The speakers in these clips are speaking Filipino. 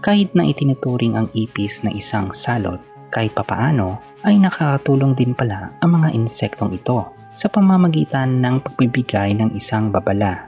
Kahit na itinuturing ang ipis na isang salot, kahit papaano ay nakakatulong din pala ang mga insektong ito sa pamamagitan ng pagbibigay ng isang babala.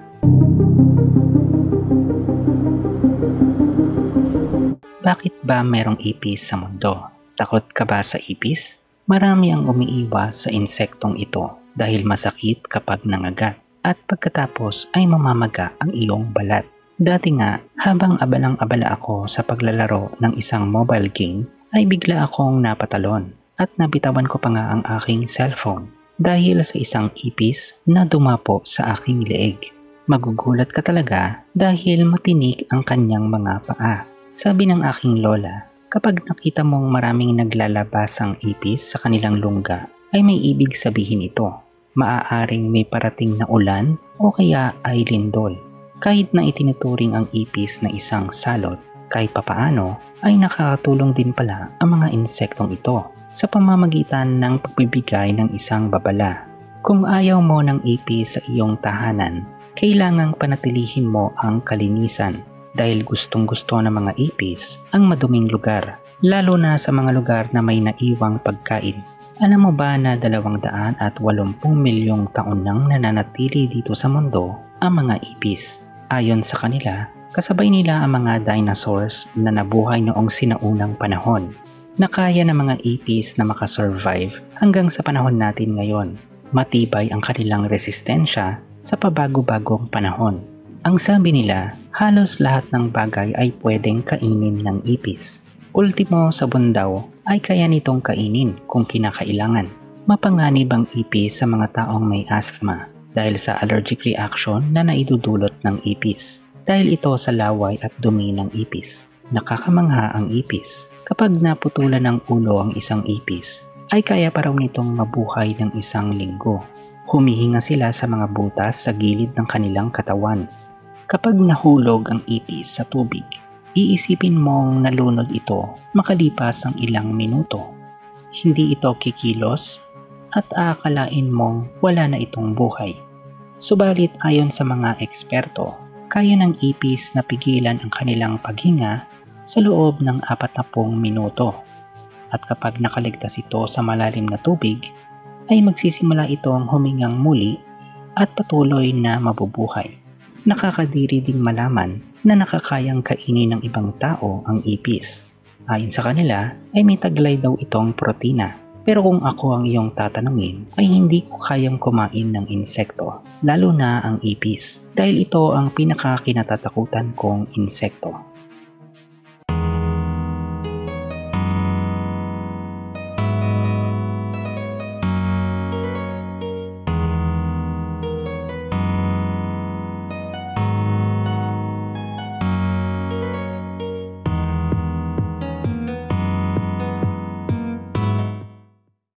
Bakit ba merong ipis sa mundo? Takot ka ba sa ipis? Marami ang umiiwas sa insektong ito dahil masakit kapag nangagat at pagkatapos ay mamamaga ang iyong balat. Dati nga, habang abalang-abala ako sa paglalaro ng isang mobile game, ay bigla akong napatalon at nabitawan ko pa nga ang aking cellphone dahil sa isang ipis na dumapo sa aking leeg. Magugulat ka talaga dahil matinik ang kanyang mga paa. Sabi ng aking lola, kapag nakita mong maraming naglalabasang ipis sa kanilang lungga, ay may ibig sabihin ito. Maaaring may parating na ulan o kaya ay lindol. Kahit na itinuturing ang ipis na isang salot, kahit papaano ay nakakatulong din pala ang mga insektong ito sa pamamagitan ng pagbibigay ng isang babala. Kung ayaw mo ng ipis sa iyong tahanan, kailangang panatilihin mo ang kalinisan dahil gustong-gusto ng mga ipis ang maduming lugar, lalo na sa mga lugar na may naiwang pagkain. Alam mo ba na 280 milyong taon nang nananatili dito sa mundo ang mga ipis? Ayon sa kanila, kasabay nila ang mga dinosaurs na nabuhay noong sinaunang panahon, na kaya ng mga ipis na makasurvive hanggang sa panahon natin ngayon. Matibay ang kanilang resistensya sa pabago-bagong panahon. Ang sabi nila, halos lahat ng bagay ay pwedeng kainin ng ipis. Ultimo sabon daw ay kaya nitong kainin kung kinakailangan. Mapanganib ang ipis sa mga taong may asthma dahil sa allergic reaction na naidudulot ng ipis. Dahil ito sa laway at dumi ng ipis. Nakakamangha ang ipis. Kapag naputulan ng ulo ang isang ipis, ay kaya pa raw nitong mabuhay ng 1 linggo. Humihinga sila sa mga butas sa gilid ng kanilang katawan. Kapag nahulog ang ipis sa tubig, iisipin mong nalunod ito makalipas ang ilang minuto. Hindi ito kikilos at aakalain mong wala na itong buhay. Subalit ayon sa mga eksperto, kaya ng ipis na pigilan ang kanilang paghinga sa loob ng 40 minuto. At kapag nakaligtas ito sa malalim na tubig, ay magsisimula itong humingang muli at patuloy na mabubuhay. Nakakadiri ding malaman na nakakayang kainin ng ibang tao ang ipis. Ayon sa kanila ay may taglay daw itong protina. Pero kung ako ang iyong tatanungin, ay hindi ko kayang kumain ng insekto, lalo na ang ipis, dahil ito ang pinakakinatatakutan kong insekto.